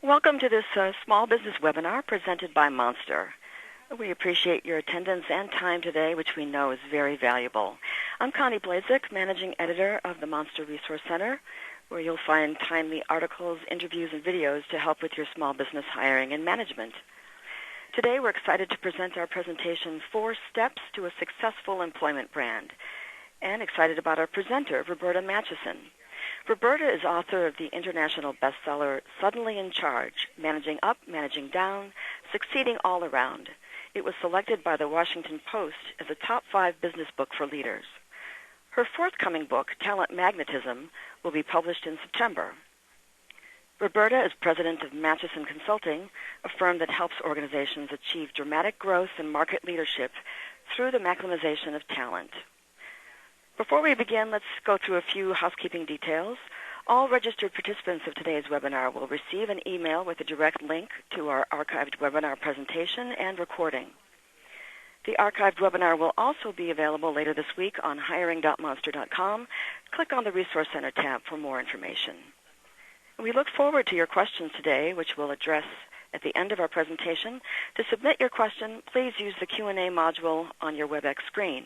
Welcome to this small business webinar presented by Monster. We appreciate your attendance and time today, which we know is very valuable. I'm Connie Blazek, Managing Editor of the Monster Resource Center, where you'll find timely articles, interviews, and videos to help with your small business hiring and management. Today, we're excited to present our presentation, 4 Steps to a Successful Employment Brand, and excited about our presenter, Roberta Matuson. Roberta is author of the international bestseller, Suddenly in Charge, Managing Up, Managing Down, Succeeding All Around. It was selected by the Washington Post as a top 5 business book for leaders. Her forthcoming book, Talent Magnetism, will be published in September. Roberta is president of Matuson Consulting, a firm that helps organizations achieve dramatic growth and market leadership through the maximization of talent. Before we begin, let's go through a few housekeeping details. All registered participants of today's webinar will receive an email with a direct link to our archived webinar presentation and recording. The archived webinar will also be available later this week on hiring.monster.com. Click on the Resource Center tab for more information. We look forward to your questions today, which we'll address at the end of our presentation. To submit your question, please use the Q&A module on your WebEx screen.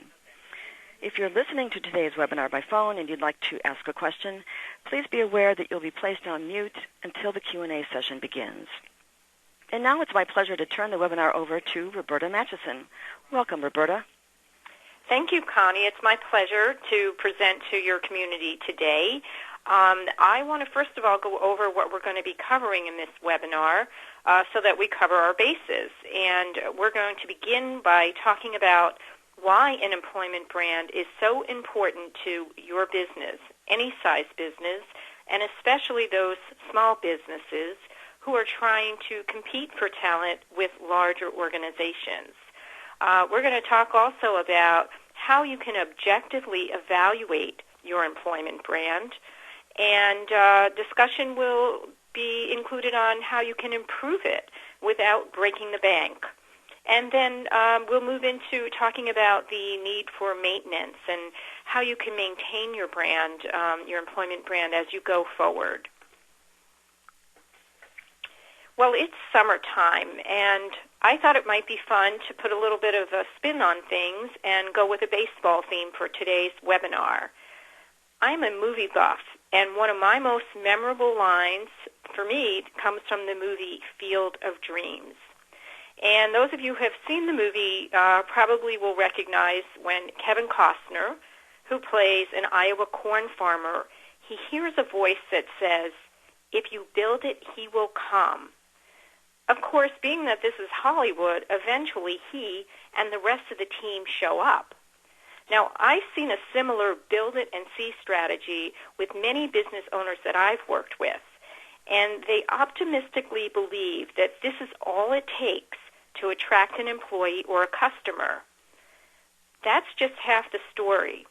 If you're listening to today's webinar by phone and you'd like to ask a question, please be aware that you'll be placed on mute until the Q&A session begins. And now it's my pleasure to turn the webinar over to Roberta Matuson. Welcome, Roberta. Thank you, Connie. It's my pleasure to present to your community today. I want to first of all go over what we're going to be covering in this webinar so that we cover our bases. And we're going to begin by talking about why an employment brand is so important to your business, any size business, and especially those small businesses who are trying to compete for talent with larger organizations. We're going to talk also about how you can objectively evaluate your employment brand, and discussion will be included on how you can improve it without breaking the bank. And then we'll move into talking about the need for maintenance and how you can maintain your brand, your employment brand, as you go forward. Well, it's summertime, and I thought it might be fun to put a little bit of a spin on things and go with a baseball theme for today's webinar. I'm a movie buff, and one of my most memorable lines for me comes from the movie Field of Dreams. And those of you who have seen the movie probably will recognize when Kevin Costner, who plays an Iowa corn farmer, he hears a voice that says, "If you build it, he will come." Of course, being that this is Hollywood, eventually he and the rest of the team show up. Now, I've seen a similar build it and see strategy with many business owners that I've worked with, and they optimistically believe that this is all it takes to attract an employee or a customer. That's just half the story.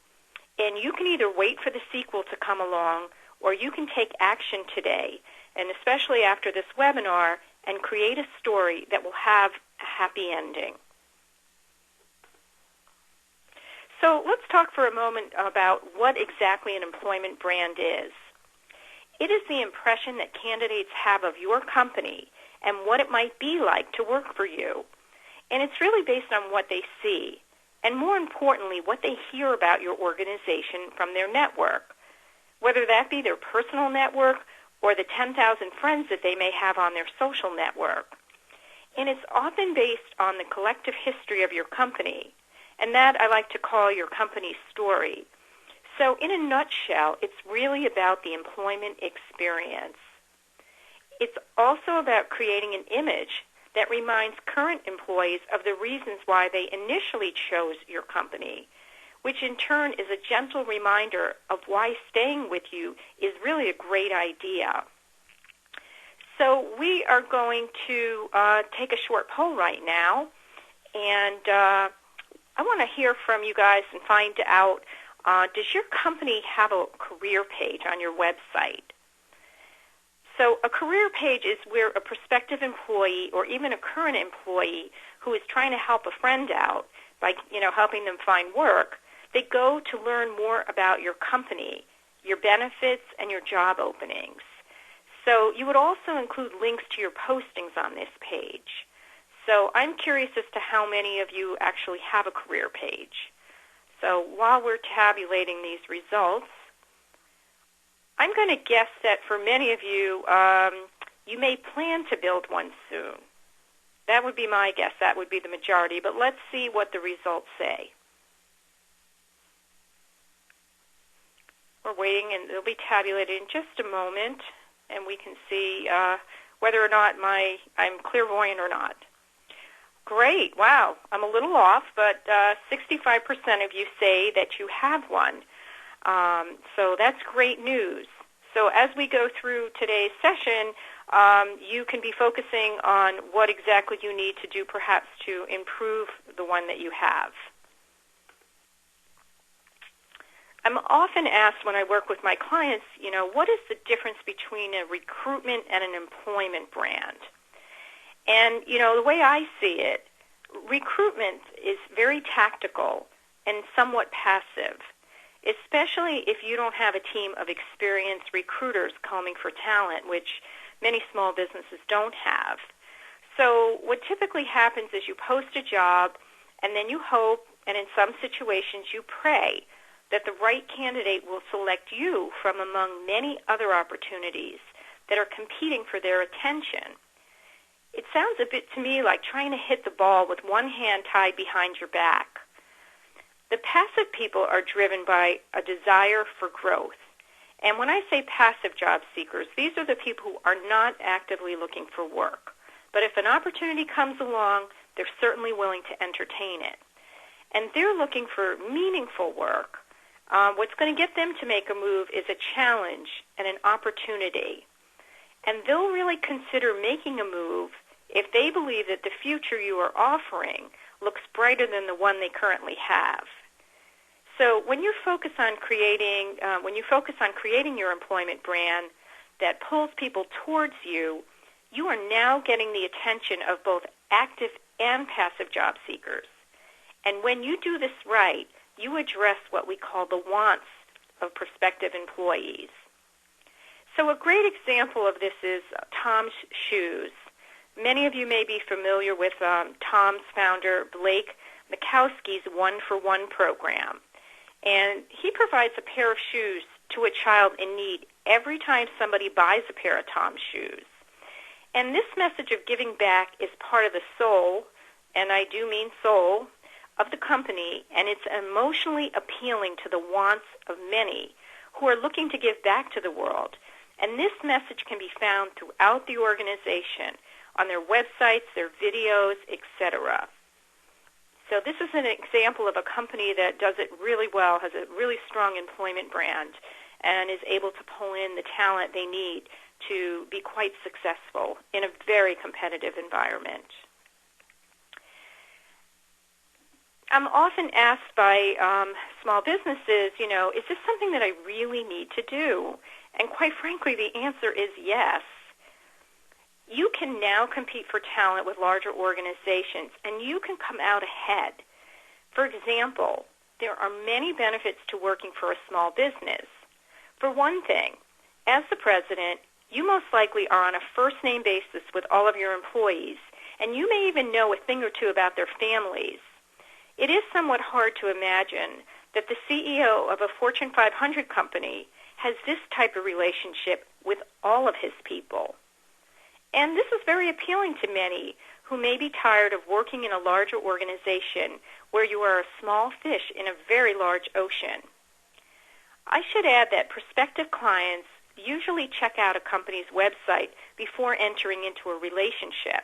And you can either wait for the sequel to come along, or you can take action today, and especially after this webinar, and create a story that will have a happy ending. So let's talk for a moment about what exactly an employment brand is. It is the impression that candidates have of your company and what it might be like to work for you. And it's really based on what they see, and more importantly, what they hear about your organization from their network, whether that be their personal network or the 10,000 friends that they may have on their social network. And it's often based on the collective history of your company, and that I like to call your company's story. So in a nutshell, it's really about the employment experience. It's also about creating an image that reminds current employees of the reasons why they initially chose your company, which in turn is a gentle reminder of why staying with you is really a great idea. So we are going to take a short poll right now, and I want to hear from you guys and find out, does your company have a career page on your website? So a career page is where a prospective employee or even a current employee who is trying to help a friend out by, helping them find work, they go to learn more about your company, your benefits, and your job openings. So you would also include links to your postings on this page. So I'm curious as to how many of you actually have a career page. So while we're tabulating these results, I'm going to guess that for many of you, you may plan to build one soon. That would be my guess. That would be the majority. But let's see what the results say. We're waiting, and it'll be tabulated in just a moment, and we can see whether or not I'm clairvoyant or not. Great. Wow. I'm a little off, but 65% of you say that you have one. So that's great news. So as we go through today's session, you can be focusing on what exactly you need to do perhaps to improve the one that you have. I'm often asked when I work with my clients, what is the difference between a recruitment and an employment brand? And, the way I see it, recruitment is very tactical and somewhat passive, especially if you don't have a team of experienced recruiters combing for talent, which many small businesses don't have. So what typically happens is you post a job, and then you hope, and in some situations you pray, that the right candidate will select you from among many other opportunities that are competing for their attention. It sounds a bit to me like trying to hit the ball with one hand tied behind your back. The passive people are driven by a desire for growth. And when I say passive job seekers, these are the people who are not actively looking for work. But if an opportunity comes along, they're certainly willing to entertain it. And they're looking for meaningful work. What's going to get them to make a move is a challenge and an opportunity. And they'll really consider making a move if they believe that the future you are offering looks brighter than the one they currently have. So when you focus on creating your employment brand that pulls people towards you, you are now getting the attention of both active and passive job seekers. And when you do this right, you address what we call the wants of prospective employees. So a great example of this is Tom's Shoes. Many of you may be familiar with Tom's founder, Blake Mikowski's one-for-one program. And he provides a pair of shoes to a child in need every time somebody buys a pair of Tom's shoes. And this message of giving back is part of the soul, and I do mean soul, of the company, and it's emotionally appealing to the wants of many who are looking to give back to the world. And this message can be found throughout the organization, on their websites, their videos, etc. So this is an example of a company that does it really well, has a really strong employment brand, and is able to pull in the talent they need to be quite successful in a very competitive environment. I'm often asked by small businesses, is this something that I really need to do? And quite frankly, the answer is yes. You can now compete for talent with larger organizations, and you can come out ahead. For example, there are many benefits to working for a small business. For one thing, as the president, you most likely are on a first-name basis with all of your employees, and you may even know a thing or two about their families. It is somewhat hard to imagine that the CEO of a Fortune 500 company has this type of relationship with all of his people. And this is very appealing to many who may be tired of working in a larger organization where you are a small fish in a very large ocean. I should add that prospective clients usually check out a company's website before entering into a relationship.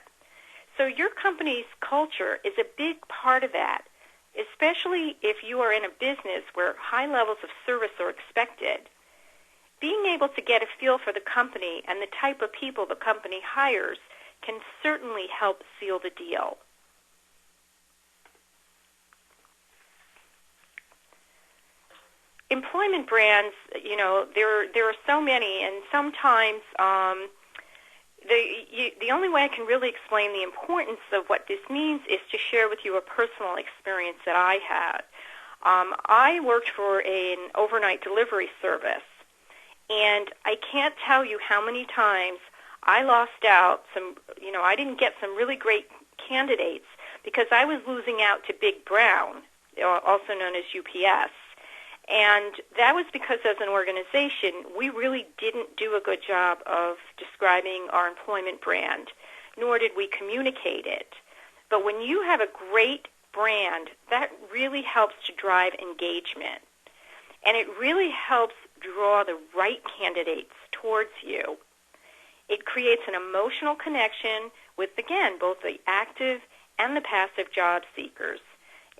So your company's culture is a big part of that, especially if you are in a business where high levels of service are expected. Being able to get a feel for the company and the type of people the company hires can certainly help seal the deal. Employment brands, there are so many, and sometimes the only way I can really explain the importance of what this means is to share with you a personal experience that I had. I worked for an overnight delivery service, And I can't tell you how many times I lost out I didn't get some really great candidates because I was losing out to Big Brown, also known as UPS. And that was because as an organization, we really didn't do a good job of describing our employment brand, nor did we communicate it. But when you have a great brand, that really helps to drive engagement. And it really helps draw the right candidates towards you. It creates an emotional connection with, again, both the active and the passive job seekers.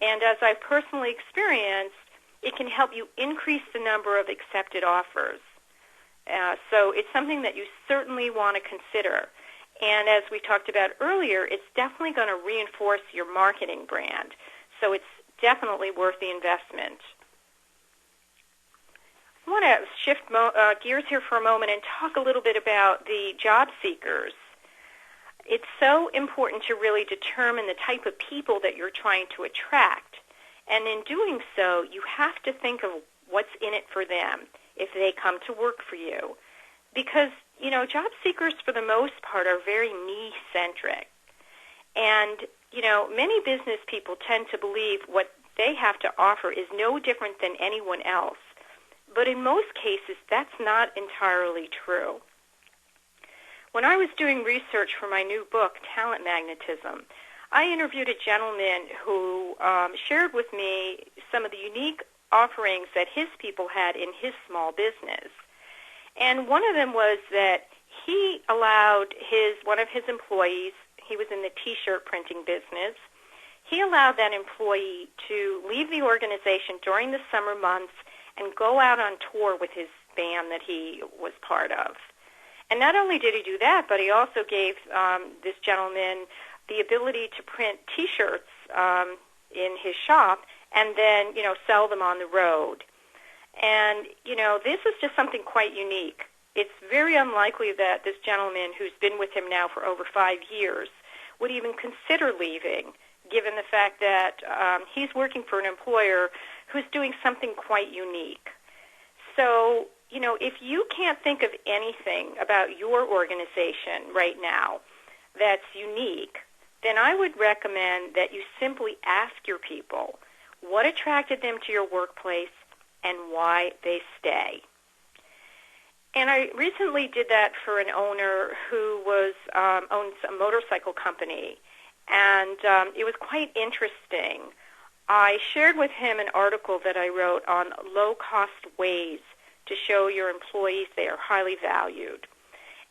And as I've personally experienced, it can help you increase the number of accepted offers. So it's something that you certainly want to consider. And as we talked about earlier, it's definitely going to reinforce your marketing brand. So it's definitely worth the investment. I want to shift gears here for a moment and talk a little bit about the job seekers. It's so important to really determine the type of people that you're trying to attract. And in doing so, you have to think of what's in it for them if they come to work for you. Because, job seekers for the most part are very me-centric. And, many business people tend to believe what they have to offer is no different than anyone else. But in most cases, that's not entirely true. When I was doing research for my new book, Talent Magnetism, I interviewed a gentleman who shared with me some of the unique offerings that his people had in his small business. And one of them was that he allowed one of his employees, he was in the T-shirt printing business, he allowed that employee to leave the organization during the summer months and go out on tour with his band that he was part of. And not only did he do that, but he also gave this gentleman the ability to print T-shirts in his shop and then, sell them on the road. And, this is just something quite unique. It's very unlikely that this gentleman, who's been with him now for over 5 years, would even consider leaving, given the fact that he's working for an employer who's doing something quite unique. So, if you can't think of anything about your organization right now that's unique, then I would recommend that you simply ask your people what attracted them to your workplace and why they stay. And I recently did that for an owner who owns a motorcycle company, and it was quite interesting. I shared with him an article that I wrote on low-cost ways to show your employees they are highly valued.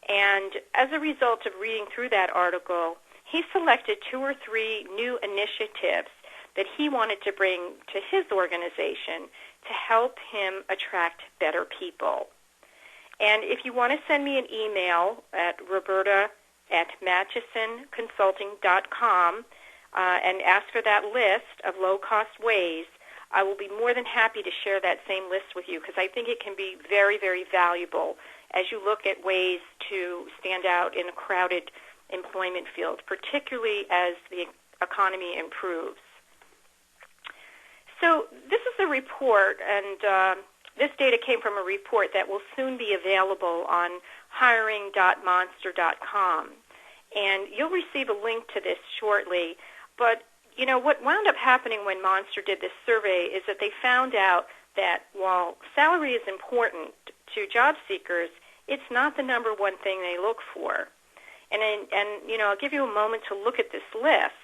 And as a result of reading through that article, he selected 2 or 3 new initiatives that he wanted to bring to his organization to help him attract better people. And if you want to send me an email at roberta@matchisonconsulting.com and ask for that list of low-cost ways, I will be more than happy to share that same list with you because I think it can be very, very valuable as you look at ways to stand out in a crowded employment field, particularly as the economy improves. So this is a report, and this data came from a report that will soon be available on hiring.monster.com. And you'll receive a link to this shortly. But, what wound up happening when Monster did this survey is that they found out that while salary is important to job seekers, it's not the number one thing they look for. And I'll give you a moment to look at this list.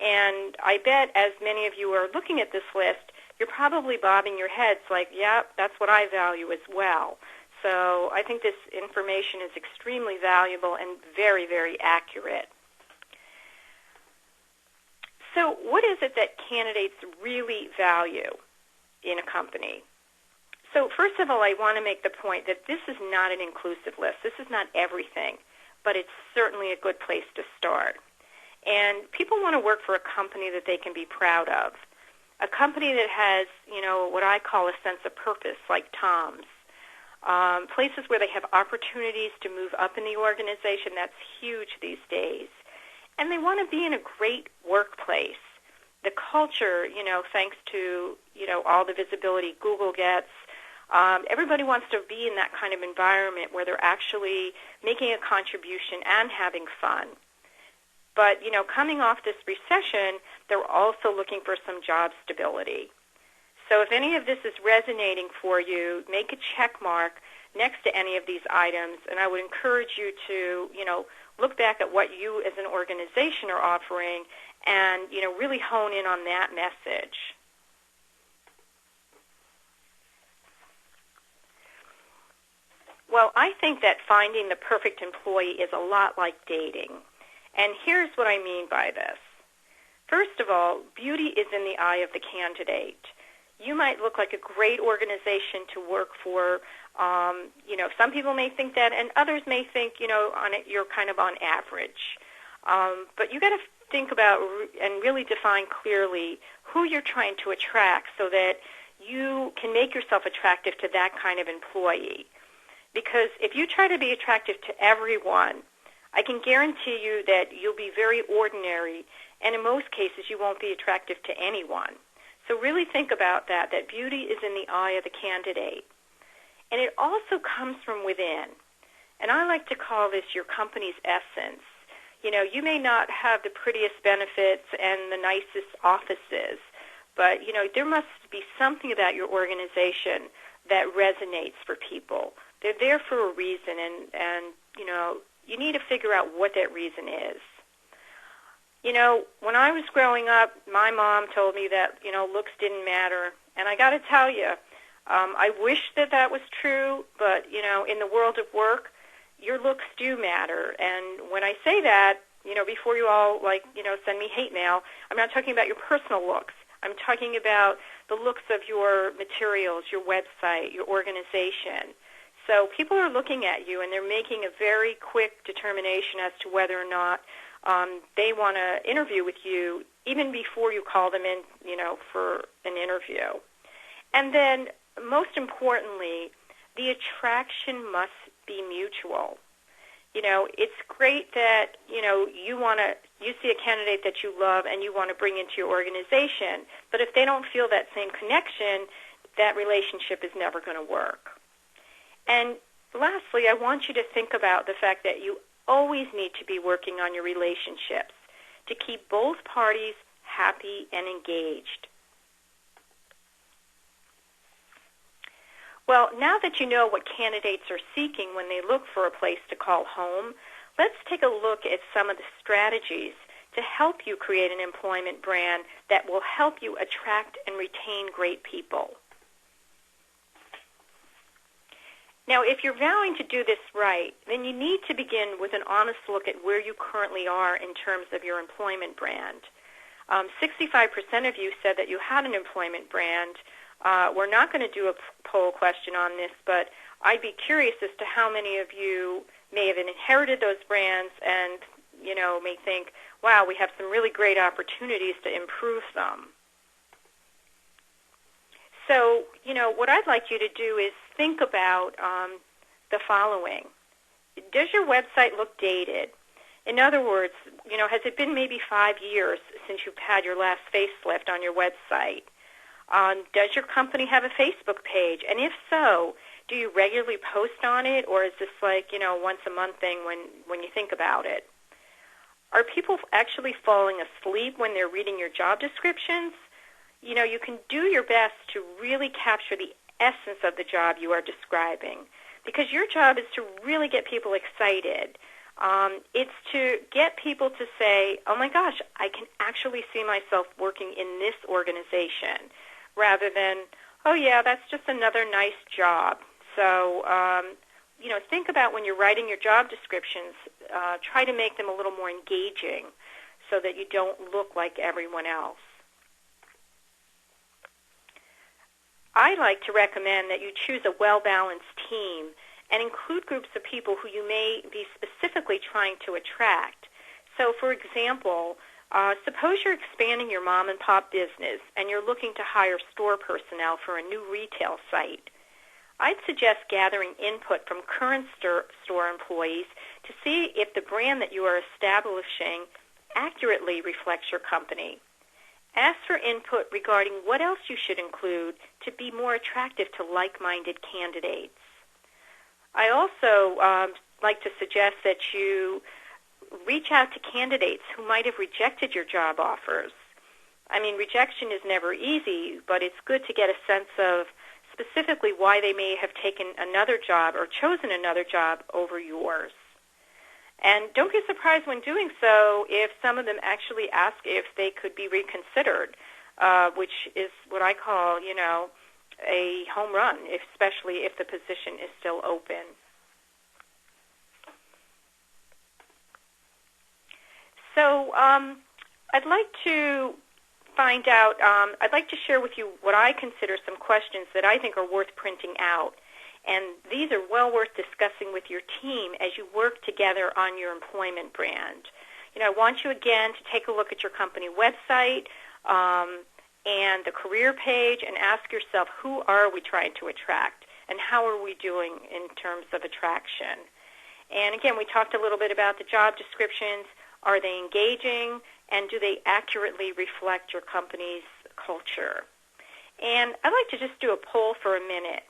And I bet as many of you are looking at this list, you're probably bobbing your heads like, yeah, that's what I value as well. So I think this information is extremely valuable and very, very accurate. So what is it that candidates really value in a company? So first of all, I want to make the point that this is not an inclusive list. This is not everything, but it's certainly a good place to start. And people want to work for a company that they can be proud of, a company that has, what I call a sense of purpose, like Tom's. Places where they have opportunities to move up in the organization, that's huge these days. And they want to be in a great workplace. The culture, thanks to, all the visibility Google gets, Everybody wants to be in that kind of environment where they're actually making a contribution and having fun. But, coming off this recession, they're also looking for some job stability. So if any of this is resonating for you, make a check mark next to any of these items, and I would encourage you to, look back at what you as an organization are offering and, really hone in on that message. Well, I think that finding the perfect employee is a lot like dating. And here's what I mean by this. First of all, beauty is in the eye of the candidate. You might look like a great organization to work for. Some people may think that, and others may think, you're kind of on average. But you got to think about and really define clearly who you're trying to attract so that you can make yourself attractive to that kind of employee. Because if you try to be attractive to everyone, I can guarantee you that you'll be very ordinary, and in most cases you won't be attractive to anyone. So really think about that beauty is in the eye of the candidate. And it also comes from within. And I like to call this your company's essence. You may not have the prettiest benefits and the nicest offices, but, there must be something about your organization that resonates for people. They're there for a reason, and you need to figure out what that reason is. When I was growing up, my mom told me that, looks didn't matter. And I got to tell you, I wish that was true, but, in the world of work, your looks do matter. And when I say that, before you all, send me hate mail, I'm not talking about your personal looks. I'm talking about the looks of your materials, your website, your organization. So people are looking at you, and they're making a very quick determination as to whether or not they want to interview with you even before you call them in, for an interview. And then, most importantly, the attraction must be mutual. It's great that, you see a candidate that you love and you want to bring into your organization, but if they don't feel that same connection, that relationship is never going to work. And lastly, I want you to think about the fact that you always need to be working on your relationships to keep both parties happy and engaged. Well, now that you know what candidates are seeking when they look for a place to call home, let's take a look at some of the strategies to help you create an employment brand that will help you attract and retain great people. Now, if you're vowing to do this right, then you need to begin with an honest look at where you currently are in terms of your employment brand. 65% of you said that you had an employment brand. We're not going to do a poll question on this, but I'd be curious as to how many of you may have inherited those brands and, may think, wow, we have some really great opportunities to improve them. So, what I'd like you to do is think about the following. Does your website look dated? In other words, has it been maybe 5 years since you've had your last facelift on your website? Does your company have a Facebook page? And if so, do you regularly post on it, or is this like, once a month thing when you think about it? Are people actually falling asleep when they're reading your job descriptions? You can do your best to really capture the essence of the job you are describing, because your job is to really get people excited. It's to get people to say, oh my gosh, I can actually see myself working in this organization, rather than, oh yeah, that's just another nice job. So, think about when you're writing your job descriptions, try to make them a little more engaging so that you don't look like everyone else. I like to recommend that you choose a well-balanced team and include groups of people who you may be specifically trying to attract. So, for example, suppose you're expanding your mom-and-pop business and you're looking to hire store personnel for a new retail site. I'd suggest gathering input from current store employees to see if the brand that you are establishing accurately reflects your company. Ask for input regarding what else you should include to be more attractive to like-minded candidates. I also like to suggest that you reach out to candidates who might have rejected your job offers. I mean, rejection is never easy, but it's good to get a sense of specifically why they may have taken another job or chosen another job over yours. And don't be surprised when doing so if some of them actually ask if they could be reconsidered, which is what I call, a home run, especially if the position is still open. So I'd like to find out, I'd like to share with you what I consider some questions that I think are worth printing out. And these are well worth discussing with your team as you work together on your employment brand. I want you again to take a look at your company website and the career page and ask yourself, who are we trying to attract and how are we doing in terms of attraction? And again, we talked a little bit about the job descriptions. Are they engaging, and do they accurately reflect your company's culture? And I'd like to just do a poll for a minute,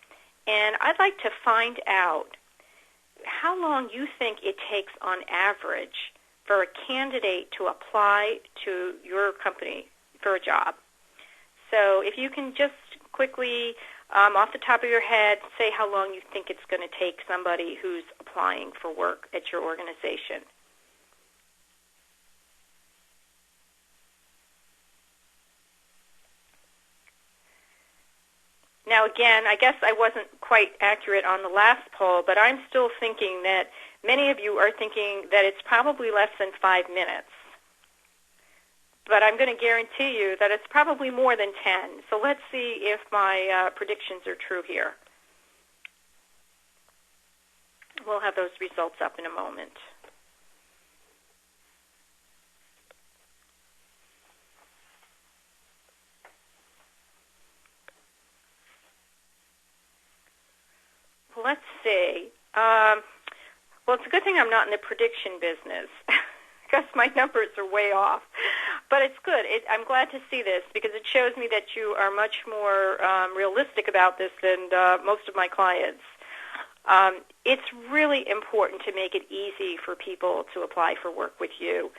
and I'd like to find out how long you think it takes on average for a candidate to apply to your company for a job. So if you can just quickly, off the top of your head, say how long you think it's going to take somebody who's applying for work at your organization. Now, again, I guess I wasn't quite accurate on the last poll, but I'm still thinking that many of you are thinking that it's probably less than 5 minutes. But I'm going to guarantee you that it's probably more than 10. So let's see if my predictions are true here. We'll have those results up in a moment. Let's see. Well, it's a good thing I'm not in the prediction business because my numbers are way off. But it's good. I'm glad to see this because it shows me that you are much more realistic about this than most of my clients. It's really important to make it easy for people to apply for work with you.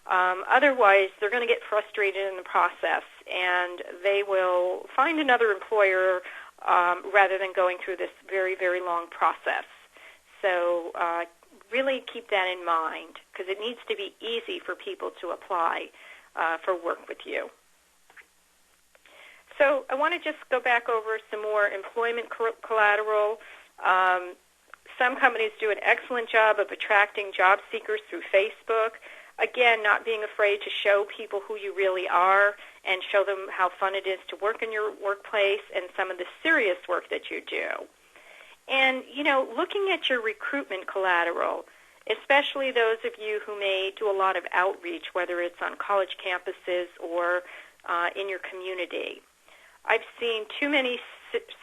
Otherwise, they're going to get frustrated in the process, and they will find another employer rather than going through this very, very long process. So really keep that in mind because it needs to be easy for people to apply for work with you. So I want to just go back over some more employment collateral. Some companies do an excellent job of attracting job seekers through Facebook. Again, not being afraid to show people who you really are and show them how fun it is to work in your workplace and some of the serious work that you do. And, looking at your recruitment collateral, especially those of you who may do a lot of outreach, whether it's on college campuses or in your community. I've seen too many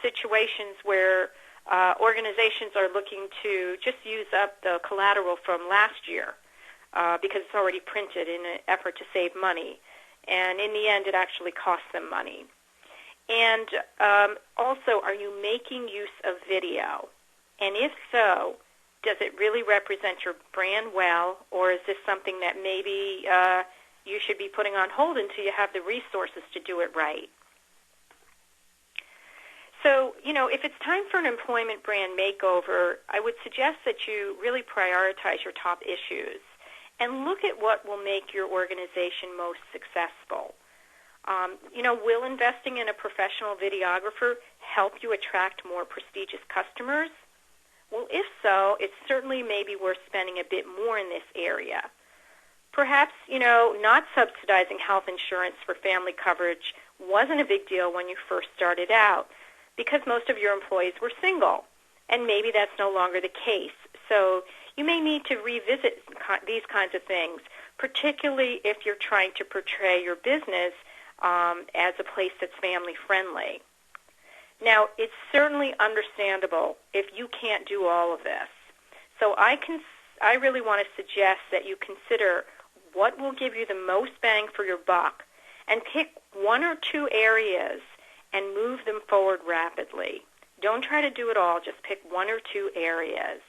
situations where organizations are looking to just use up the collateral from last year because it's already printed in an effort to save money. And in the end, it actually costs them money. And also, are you making use of video? And if so, does it really represent your brand well, or is this something that maybe you should be putting on hold until you have the resources to do it right? So, if it's time for an employment brand makeover, I would suggest that you really prioritize your top issues and look at what will make your organization most successful. Will investing in a professional videographer help you attract more prestigious customers? Well, if so, it certainly may be worth spending a bit more in this area. Perhaps, not subsidizing health insurance for family coverage wasn't a big deal when you first started out because most of your employees were single, and maybe that's no longer the case. So you may need to revisit these kinds of things, particularly if you're trying to portray your business as a place that's family-friendly. Now, it's certainly understandable if you can't do all of this. So I really want to suggest that you consider what will give you the most bang for your buck and pick one or two areas and move them forward rapidly. Don't try to do it all, just pick one or two areas.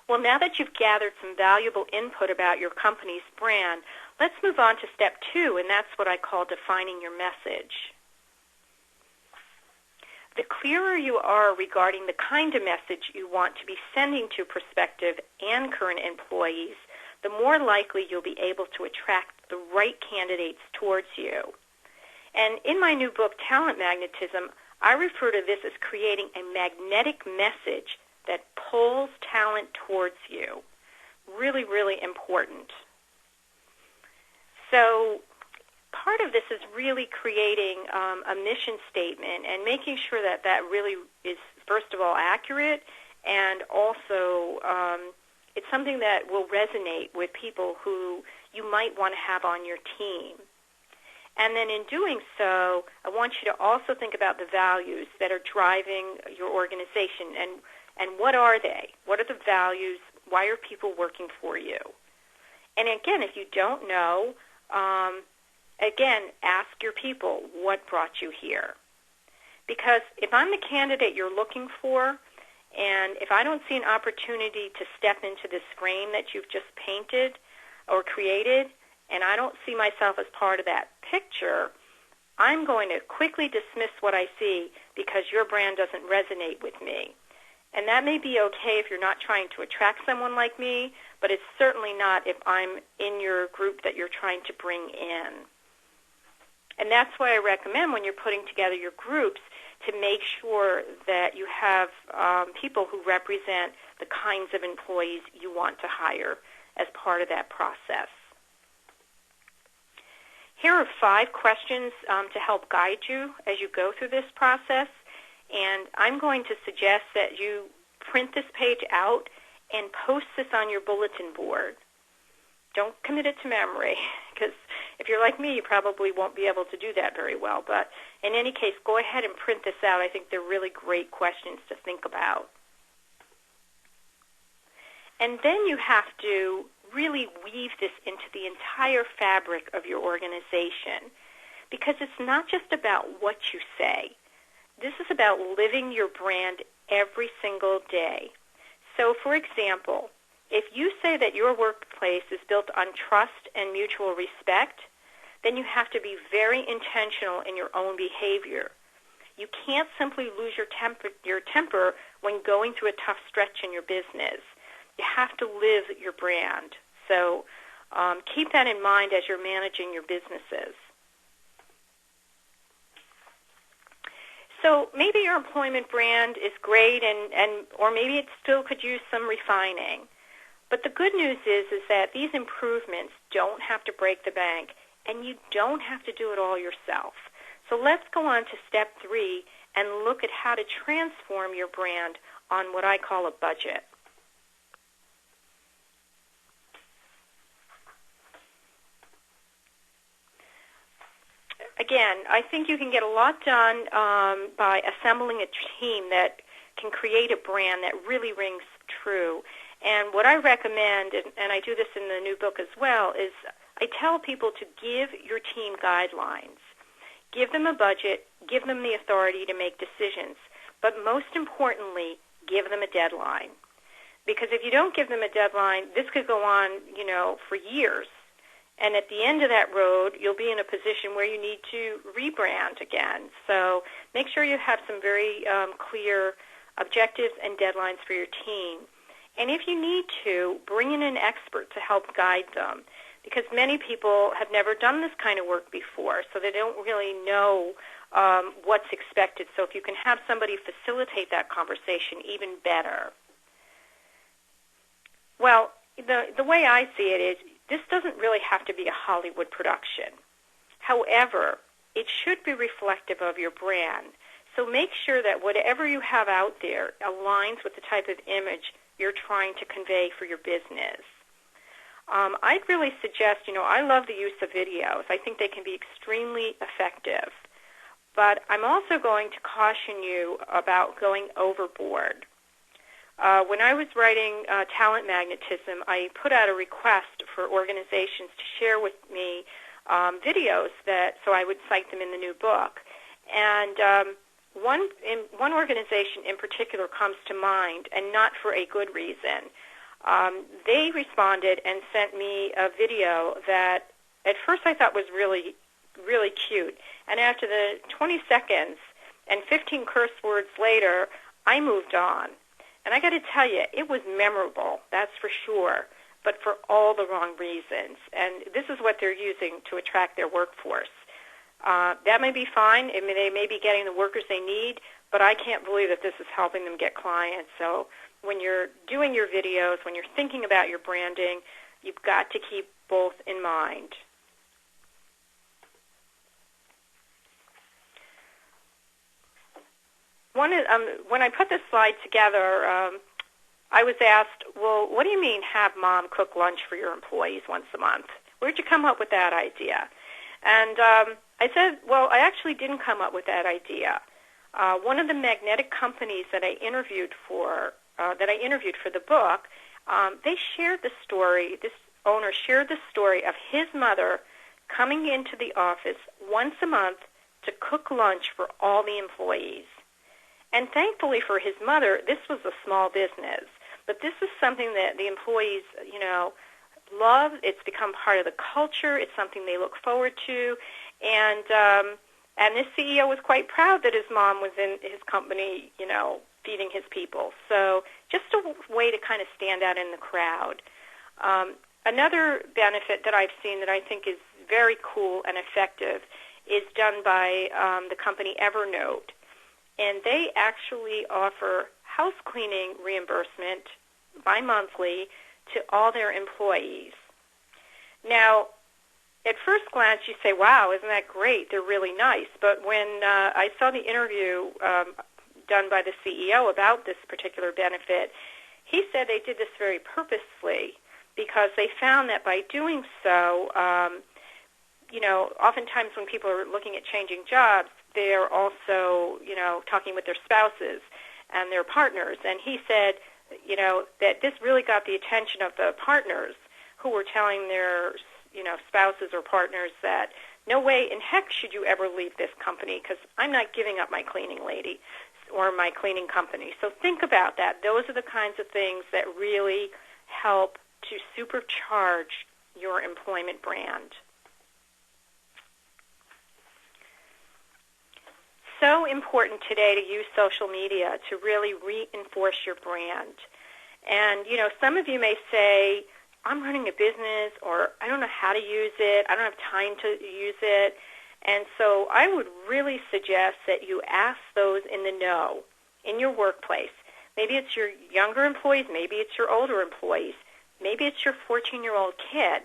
Well, now that you've gathered some valuable input about your company's brand, let's move on to step 2, and that's what I call defining your message. The clearer you are regarding the kind of message you want to be sending to prospective and current employees, the more likely you'll be able to attract the right candidates towards you. And in my new book, Talent Magnetism, I refer to this as creating a magnetic message that pulls talent towards you. Really, really important. So part of this is really creating a mission statement and making sure that that really is, first of all, accurate, and also it's something that will resonate with people who you might want to have on your team. And then in doing so, I want you to also think about the values that are driving your organization, and what are they? What are the values? Why are people working for you? And again, if you don't know, again, ask your people what brought you here. Because if I'm the candidate you're looking for, and if I don't see an opportunity to step into this frame that you've just painted or created, and I don't see myself as part of that picture, I'm going to quickly dismiss what I see because your brand doesn't resonate with me. And that may be okay if you're not trying to attract someone like me, but it's certainly not if I'm in your group that you're trying to bring in. And that's why I recommend when you're putting together your groups to make sure that you have people who represent the kinds of employees you want to hire as part of that process. Here are 5 questions to help guide you as you go through this process. And I'm going to suggest that you print this page out and post this on your bulletin board. Don't commit it to memory, because if you're like me, you probably won't be able to do that very well. But in any case, go ahead and print this out. I think they're really great questions to think about. And then you have to really weave this into the entire fabric of your organization, because it's not just about what you say. This is about living your brand every single day. So, for example, if you say that your workplace is built on trust and mutual respect, then you have to be very intentional in your own behavior. You can't simply lose your temper when going through a tough stretch in your business. You have to live your brand. So keep that in mind as you're managing your businesses. So maybe your employment brand is great, or maybe it still could use some refining. But the good news is that these improvements don't have to break the bank, and you don't have to do it all yourself. So let's go on to step 3 and look at how to transform your brand on what I call a budget. Again, I think you can get a lot done by assembling a team that can create a brand that really rings true. And what I recommend, and I do this in the new book as well, is I tell people to give your team guidelines. Give them a budget, give them the authority to make decisions, but most importantly, give them a deadline. Because if you don't give them a deadline, this could go on, for years. And at the end of that road, you'll be in a position where you need to rebrand again. So make sure you have some very clear objectives and deadlines for your team. And if you need to, bring in an expert to help guide them, because many people have never done this kind of work before, so they don't really know what's expected. So if you can have somebody facilitate that conversation, even better. Well, the way I see it is, this doesn't really have to be a Hollywood production. However, it should be reflective of your brand. So make sure that whatever you have out there aligns with the type of image you're trying to convey for your business. I'd really suggest, I love the use of videos. I think they can be extremely effective. But I'm also going to caution you about going overboard. When I was writing Talent Magnetism, I put out a request for organizations to share with me videos so I would cite them in the new book. And one organization in particular comes to mind, and not for a good reason. They responded and sent me a video that at first I thought was really, really cute. And after the 20 seconds and 15 curse words later, I moved on. And I got to tell you, it was memorable, that's for sure, but for all the wrong reasons. And this is what they're using to attract their workforce. That may be fine. I mean, they may be getting the workers they need, but I can't believe that this is helping them get clients. So when you're doing your videos, when you're thinking about your branding, you've got to keep both in mind. When I put this slide together, I was asked, well, what do you mean have mom cook lunch for your employees once a month? Where'd you come up with that idea? And I said, well, I actually didn't come up with that idea. One of the magnetic companies that I interviewed for the book, they shared the story. This owner shared the story of his mother coming into the office once a month to cook lunch for all the employees. And thankfully for his mother, this was a small business. But this is something that the employees, love. It's become part of the culture. It's something they look forward to. And this CEO was quite proud that his mom was in his company, feeding his people. So just a way to kind of stand out in the crowd. Another benefit that I've seen that I think is very cool and effective is done by the company Evernote. And they actually offer house cleaning reimbursement bi-monthly to all their employees. Now, at first glance, you say, wow, isn't that great? They're really nice. But when I saw the interview done by the CEO about this particular benefit, he said they did this very purposely because they found that by doing so, oftentimes when people are looking at changing jobs, they're also, talking with their spouses and their partners. And he said, that this really got the attention of the partners who were telling their, spouses or partners that no way in heck should you ever leave this company because I'm not giving up my cleaning lady or my cleaning company. So think about that. Those are the kinds of things that really help to supercharge your employment brand. So important today to use social media to really reinforce your brand. And, some of you may say, I'm running a business, or I don't know how to use it. I don't have time to use it. And so I would really suggest that you ask those in the know in your workplace. Maybe it's your younger employees. Maybe it's your older employees. Maybe it's your 14-year-old kid.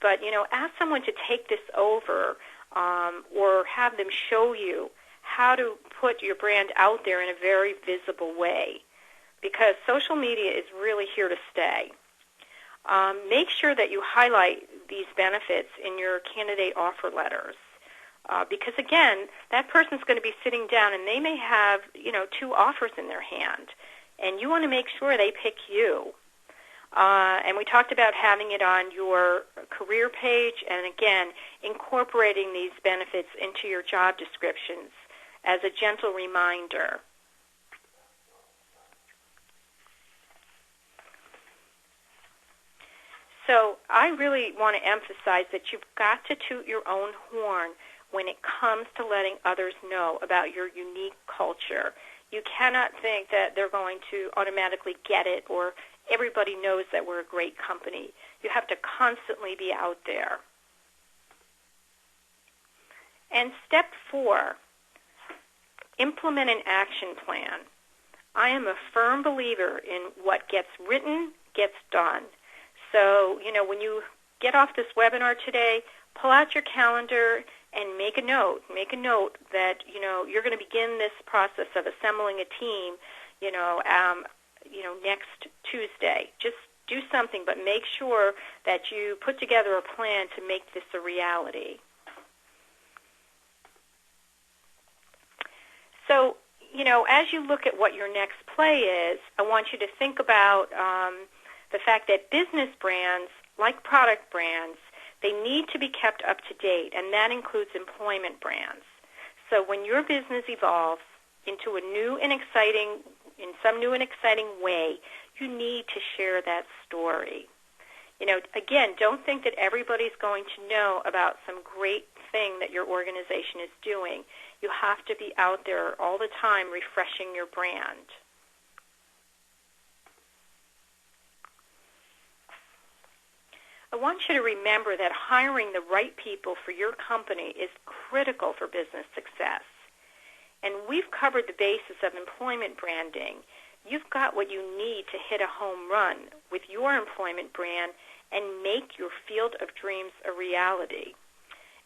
But, ask someone to take this over or have them show you how to put your brand out there in a very visible way, because social media is really here to stay. Make sure that you highlight these benefits in your candidate offer letters, because again, that person's going to be sitting down and they may have, 2 offers in their hand, and you want to make sure they pick you. And we talked about having it on your career page, and again, incorporating these benefits into your job descriptions as a gentle reminder. So I really want to emphasize that you've got to toot your own horn when it comes to letting others know about your unique culture. You cannot think that they're going to automatically get it or everybody knows that we're a great company. You have to constantly be out there. And step 4, implement an action plan. I am a firm believer in what gets written gets done. So, when you get off this webinar today, pull out your calendar and make a note. Make a note that, you're going to begin this process of assembling a team, next Tuesday. Just do something, but make sure that you put together a plan to make this a reality. So, as you look at what your next play is, I want you to think about the fact that business brands, like product brands, they need to be kept up to date, and that includes employment brands. So when your business evolves into in some new and exciting way, you need to share that story. Again, don't think that everybody's going to know about some great thing that your organization is doing. You have to be out there all the time refreshing your brand. I want you to remember that hiring the right people for your company is critical for business success. And we've covered the basis of employment branding. You've got what you need to hit a home run with your employment brand and make your field of dreams a reality.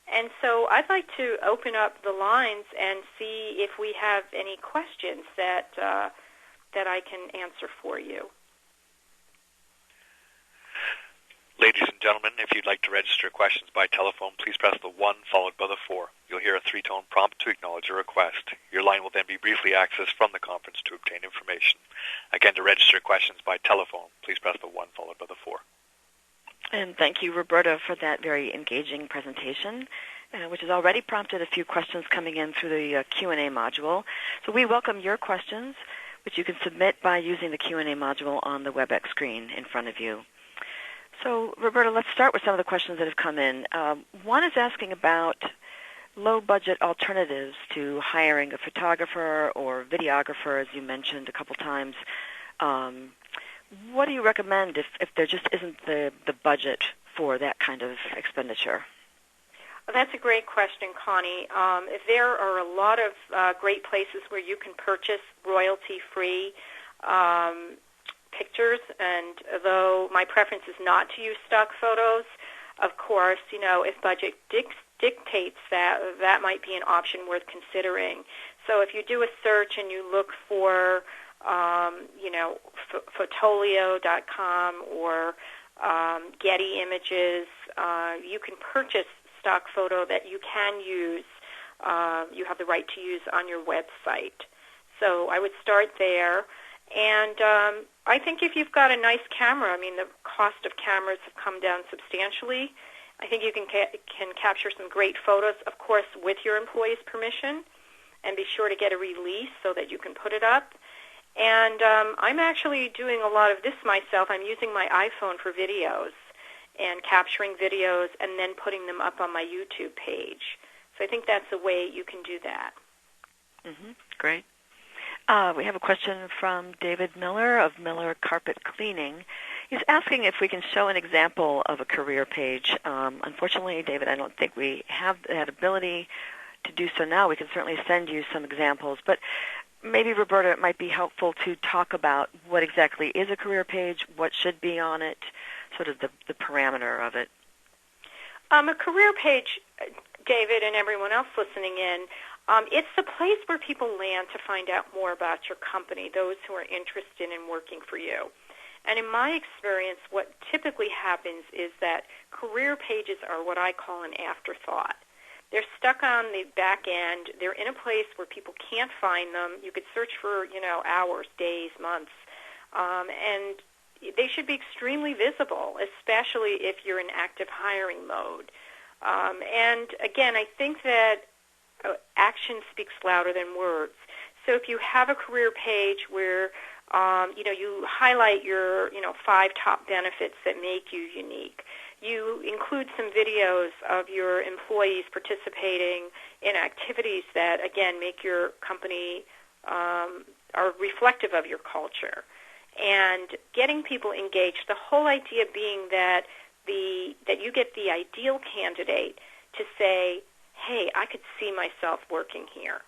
And so I'd like to open up the lines and see if we have any questions that I can answer for you. Ladies and gentlemen, if you'd like to register questions by telephone, please press the 1 followed by the 4. You'll hear a 3-tone prompt to acknowledge your request. Your line will then be briefly accessed from the conference to obtain information. Again, to register questions by telephone, please press the 1 followed by the 4. And thank you, Roberta, for that very engaging presentation, which has already prompted a few questions coming in through the Q&A module. So we welcome your questions, which you can submit by using the Q&A module on the WebEx screen in front of you. So, Roberta, let's start with some of the questions that have come in. One is asking about low-budget alternatives to hiring a photographer or videographer, as you mentioned a couple times. What do you recommend if there just isn't the budget for that kind of expenditure? Well, that's a great question, Connie. There are a lot of great places where you can purchase royalty-free pictures, and though my preference is not to use stock photos, of course, if budget dictates that might be an option worth considering. So if you do a search and you look for, Photolio.com or Getty Images, you can purchase stock photo that you can use, you have the right to use on your website. So I would start there. And I think if you've got a nice camera, the cost of cameras have come down substantially. I think you can capture some great photos, of course, with your employees' permission, and be sure to get a release so that you can put it up. And I'm actually doing a lot of this myself. I'm using my iPhone for videos and capturing videos and then putting them up on my YouTube page. So I think that's a way you can do that. Mm-hmm. Great. We have a question from David Miller of Miller Carpet Cleaning. He's asking if we can show an example of a career page. Unfortunately, David, I don't think we have that ability to do so now. We can certainly send you some examples, but maybe, Roberta, it might be helpful to talk about what exactly is a career page, what should be on it, sort of the parameter of it. A career page, David, and everyone else listening in, it's the place where people land to find out more about your company, those who are interested in working for you. And in my experience, what typically happens is that career pages are what I call an afterthought. They're stuck on the back end. They're in a place where people can't find them. You could search for, hours, days, months. And they should be extremely visible, especially if you're in active hiring mode. And again, I think that action speaks louder than words. So if you have a career page where you highlight your 5 top benefits that make you unique, you include some videos of your employees participating in activities that again make your company are reflective of your culture, and getting people engaged. The whole idea being that you get the ideal candidate to say, hey, I could see myself working here.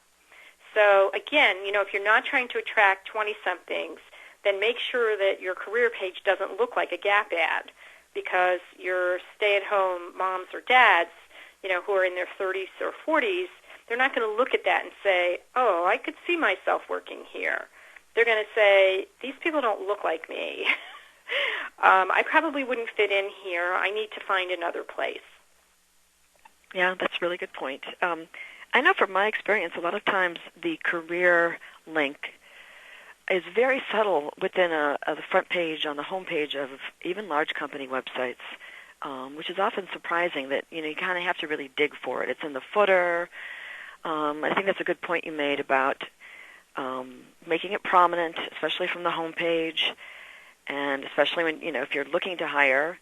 So again, if you're not trying to attract 20-somethings, then make sure that your career page doesn't look like a Gap ad, because your stay-at-home moms or dads, who are in their 30s or 40s, they're not going to look at that and say, oh, I could see myself working here. They're going to say, these people don't look like me. I probably wouldn't fit in here. I need to find another place. Yeah, that's a really good point. I know from my experience, a lot of times the career link is very subtle within the front page on the home page of even large company websites, which is often surprising that you kind of have to really dig for it. It's in the footer. I think that's a good point you made about making it prominent, especially from the home page, and especially when if you're looking to hire,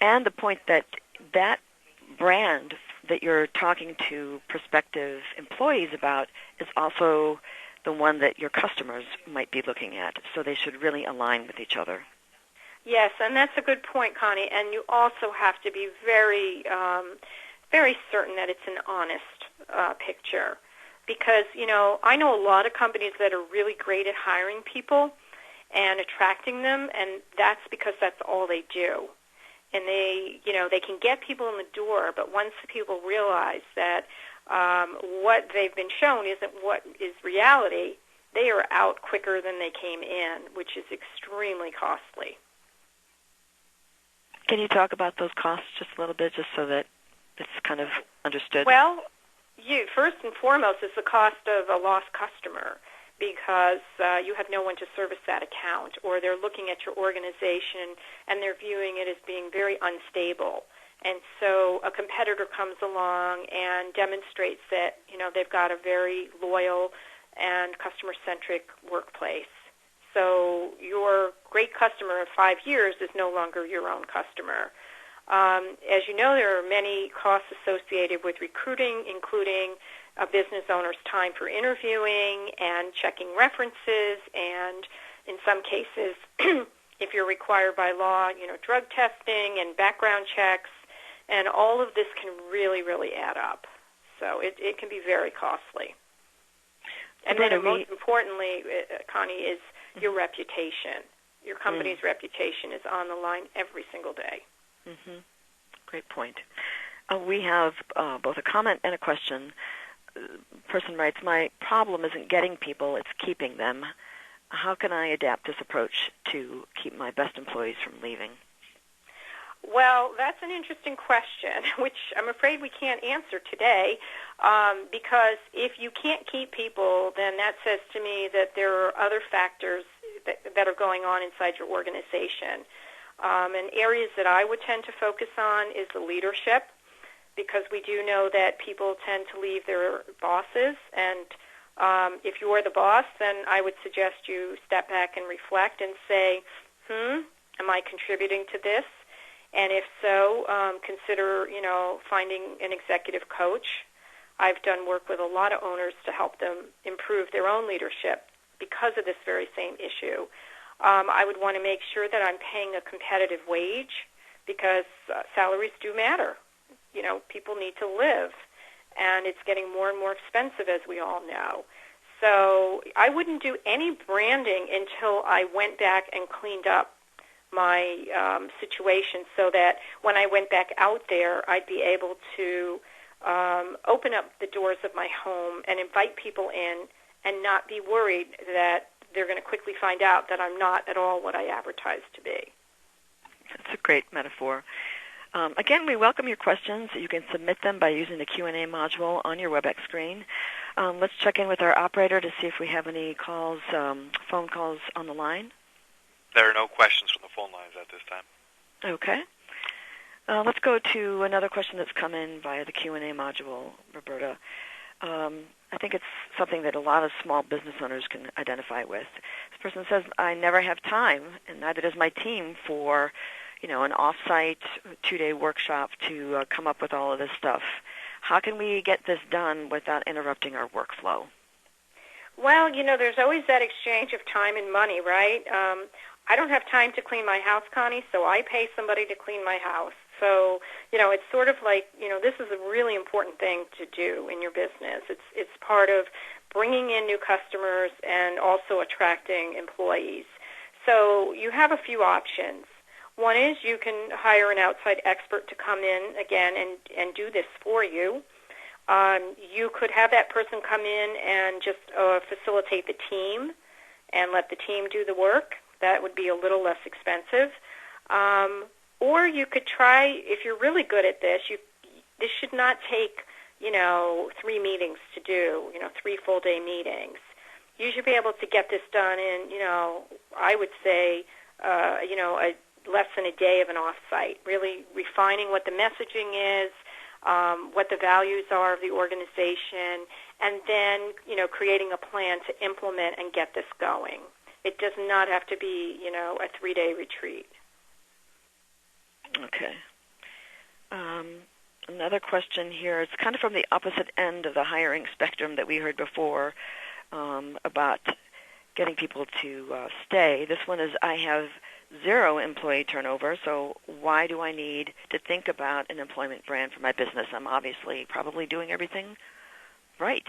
and the point that brand that you're talking to prospective employees about is also the one that your customers might be looking at, so they should really align with each other. Yes, and that's a good point, Connie, and you also have to be very, very certain that it's an honest picture, because, I know a lot of companies that are really great at hiring people and attracting them, and that's because that's all they do. And they can get people in the door, but once the people realize that what they've been shown isn't what is reality, they are out quicker than they came in, which is extremely costly. Can you talk about those costs just a little bit, just so that it's kind of understood? Well, first and foremost is the cost of a lost customer, because you have no one to service that account, or they're looking at your organization and they're viewing it as being very unstable. And so a competitor comes along and demonstrates that, they've got a very loyal and customer-centric workplace. So your great customer of 5 years is no longer your own customer. As you know, there are many costs associated with recruiting, including a business owner's time for interviewing and checking references, and in some cases, if you're required by law, drug testing and background checks, and all of this can really, really add up. So it can be very costly. And then most importantly, Connie, is your reputation. Your company's reputation is on the line every single day. Mm-hmm. Great point. We have both a comment and a question. Person writes, my problem isn't getting people, it's keeping them. How can I adapt this approach to keep my best employees from leaving? Well, that's an interesting question, which I'm afraid we can't answer today, because if you can't keep people, then that says to me that there are other factors that are going on inside your organization. And areas that I would tend to focus on is the leadership, because we do know that people tend to leave their bosses, and if you're the boss, then I would suggest you step back and reflect and say, am I contributing to this? And if so, consider, finding an executive coach. I've done work with a lot of owners to help them improve their own leadership because of this very same issue. I would want to make sure that I'm paying a competitive wage, because salaries do matter. People need to live, and it's getting more and more expensive, as we all know. So I wouldn't do any branding until I went back and cleaned up my situation, so that when I went back out there, I'd be able to open up the doors of my home and invite people in, and not be worried that they're going to quickly find out that I'm not at all what I advertised to be. That's a great metaphor. Again, we welcome your questions. You can submit them by using the Q&A module on your WebEx screen. Let's check in with our operator to see if we have any calls, phone calls on the line. There are no questions from the phone lines at this time. Okay. Let's go to another question that's come in via the Q&A module, Roberta. I think it's something that a lot of small business owners can identify with. This person says, I never have time, and neither does my team, for an off-site 2-day workshop to come up with all of this stuff. How can we get this done without interrupting our workflow? Well, there's always that exchange of time and money, right? I don't have time to clean my house, Connie, so I pay somebody to clean my house. So, it's sort of like, this is a really important thing to do in your business. It's part of bringing in new customers and also attracting employees. So you have a few options. One is you can hire an outside expert to come in again and do this for you. You could have that person come in and just facilitate the team and let the team do the work. That would be a little less expensive. Or you could try, if you're really good at this, this should not take, 3 meetings to do, 3 full-day meetings. you should be able to get this done in, I would say, less than a day of an off-site, really refining what the messaging is, what the values are of the organization, and then, creating a plan to implement and get this going. It does not have to be, a 3-day retreat. Okay. Another question here. It's kind of from the opposite end of the hiring spectrum that we heard before about getting people to stay. This one is, I have 0 employee turnover, so why do I need to think about an employment brand for my business? I'm obviously probably doing everything right.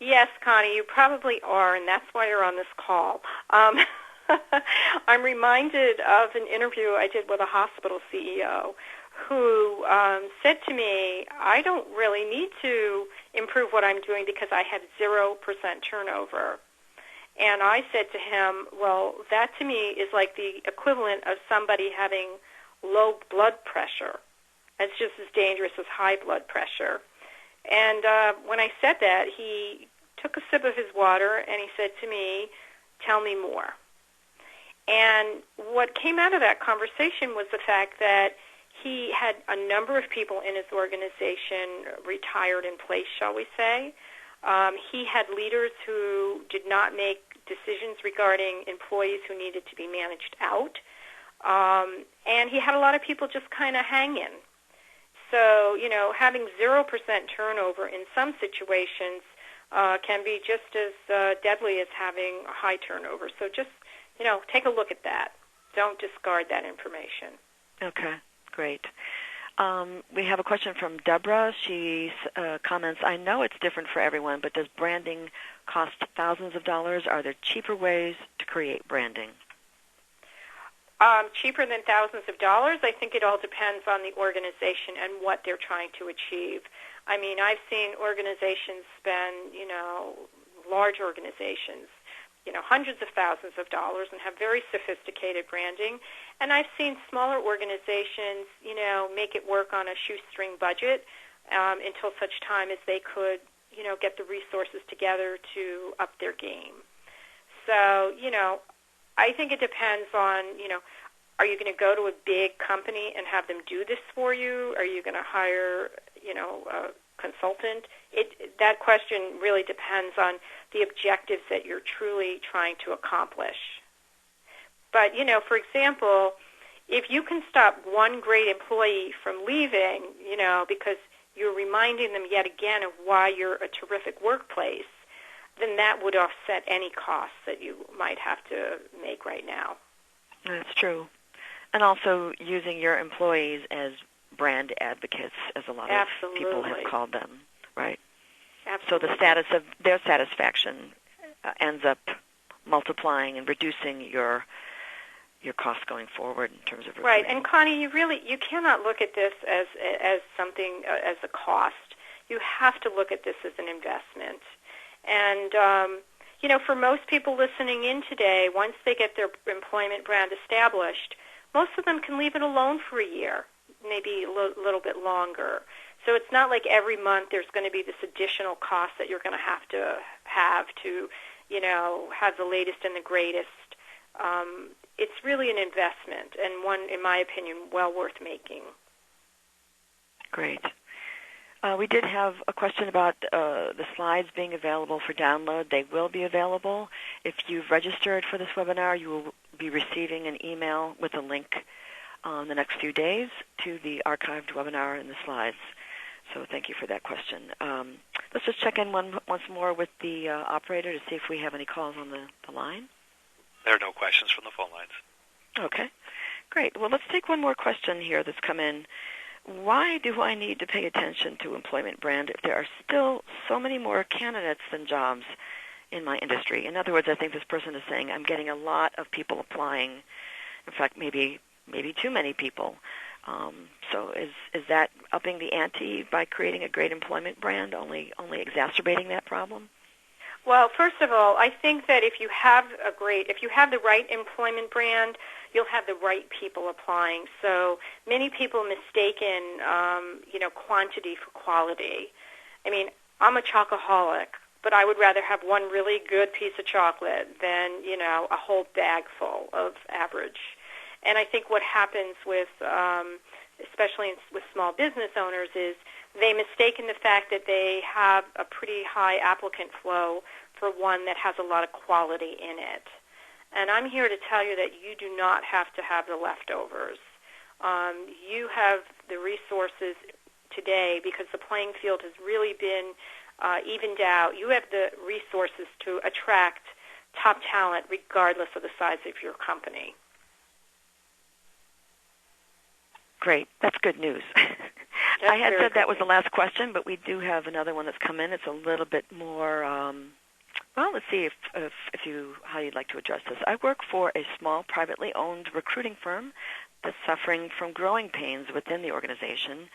Yes, Connie, you probably are, and that's why you're on this call. I'm reminded of an interview I did with a hospital CEO who said to me, I don't really need to improve what I'm doing because I had 0% turnover. And I said to him, well, that to me is like the equivalent of somebody having low blood pressure. It's just as dangerous as high blood pressure. And when I said that, he took a sip of his water and he said to me, tell me more. And what came out of that conversation was the fact that he had a number of people in his organization retired in place, shall we say. He had leaders who did not make decisions regarding employees who needed to be managed out. And he had a lot of people just kind of hanging. So, having 0% turnover in some situations can be just as deadly as having a high turnover. So just, take a look at that. Don't discard that information. Okay, great. We have a question from Deborah. She comments, I know it's different for everyone, but does branding cost thousands of dollars? Are there cheaper ways to create branding? Cheaper than thousands of dollars? I think it all depends on the organization and what they're trying to achieve. I mean, I've seen organizations spend, large organizations, hundreds of thousands of dollars and have very sophisticated branding. And I've seen smaller organizations, make it work on a shoestring budget until such time as they could, get the resources together to up their game. So, I think it depends on, are you going to go to a big company and have them do this for you? Are you going to hire, a consultant? That question really depends on the objectives that you're truly trying to accomplish. But, for example, if you can stop one great employee from leaving, because you're reminding them yet again of why you're a terrific workplace, then that would offset any costs that you might have to make right now. That's true. And also using your employees as brand advocates, as a lot Absolutely. of people have called them, right? Absolutely. So the status of their satisfaction ends up multiplying and reducing your costs going forward in terms of recruiting. Right. And Connie, you cannot look at this as something as a cost. You have to look at this as an investment. And for most people listening in today, once they get their employment brand established, most of them can leave it alone for a year, maybe a little bit longer. So it's not like every month there's going to be this additional cost that you're going to have to have the latest and the greatest. It's really an investment, and one, in my opinion, well worth making. Great. We did have a question about the slides being available for download. They will be available. If you've registered for this webinar, you will be receiving an email with a link in the next few days to the archived webinar and the slides. So thank you for that question. Let's just check in once more with the operator to see if we have any calls on the line. There are no questions from the phone lines. Okay, great. Well, let's take one more question here that's come in. Why do I need to pay attention to employment brand if there are still so many more candidates than jobs in my industry? In other words, I think this person is saying I'm getting a lot of people applying. In fact, maybe too many people. So is that upping the ante by creating a great employment brand, only exacerbating that problem? Well, first of all, I think that if you have the right employment brand, you'll have the right people applying. So many people mistaken, quantity for quality. I mean, I'm a chocoholic. but I would rather have one really good piece of chocolate than, a whole bag full of average. And I think what happens with, especially with small business owners, is they mistake the fact that they have a pretty high applicant flow for one that has a lot of quality in it. And I'm here to tell you that you do not have to have the leftovers. You have the resources today because the playing field has really been evened out. You have the resources to attract top talent regardless of the size of your company. Great. That's good news. I had said that was the last question, but we do have another one that's come in. It's a little bit more, well, let's see how you'd like to address this. I work for a small privately owned recruiting firm that's suffering from growing pains within the organization.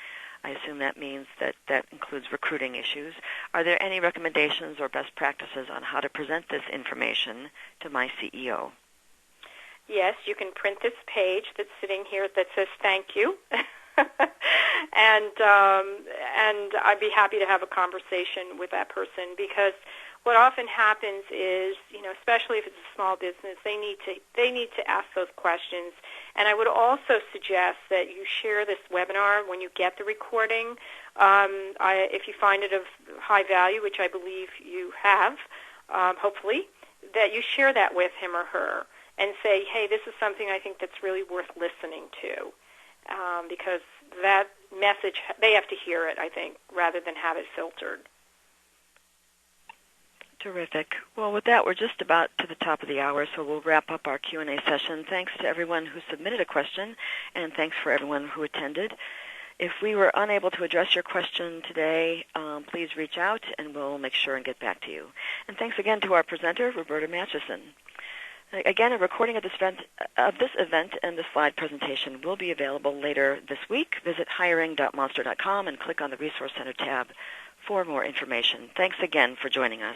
I assume that means that includes recruiting issues. Are there any recommendations or best practices on how to present this information to my CEO? Yes, you can print this page that's sitting here that says thank you. and I'd be happy to have a conversation with that person, because what often happens is, especially if it's a small business, they need to ask those questions. And I would also suggest that you share this webinar when you get the recording. If you find it of high value, which I believe you have, hopefully, that you share that with him or her and say, hey, this is something I think that's really worth listening to, because that message, they have to hear it, I think, rather than have it filtered. Terrific. Well, with that, we're just about to the top of the hour, so we'll wrap up our Q&A session. Thanks to everyone who submitted a question, and thanks for everyone who attended. If we were unable to address your question today, please reach out, and we'll make sure and get back to you. And thanks again to our presenter, Roberta Matuson. Again, a recording of this event and the slide presentation will be available later this week. Visit hiring.monster.com and click on the Resource Center tab for more information. Thanks again for joining us.